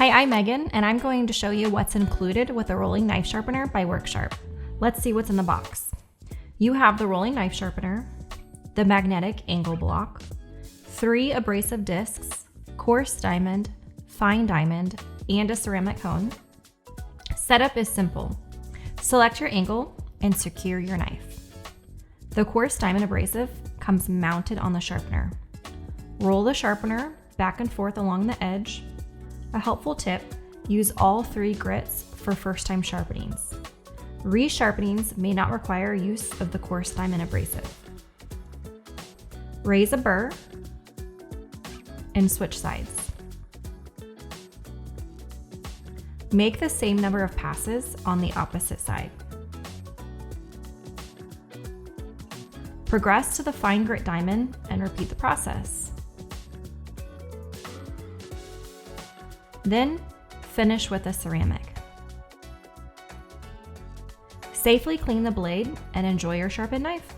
Hi, I'm Megan, and I'm going to show you what's included with the Rolling Knife Sharpener by Worksharp. Let's see what's in the box. You have the Rolling Knife Sharpener, the magnetic angle block, 3 abrasive discs, coarse diamond, fine diamond, and a ceramic cone. Setup is simple. Select your angle and secure your knife. The coarse diamond abrasive comes mounted on the sharpener. Roll the sharpener back and forth along the edge. A helpful tip, use all 3 grits for first-time sharpenings. Resharpenings may not require use of the coarse diamond abrasive. Raise a burr and switch sides. Make the same number of passes on the opposite side. Progress to the fine grit diamond and repeat the process. Then finish with a ceramic. Safely clean the blade and enjoy your sharpened knife.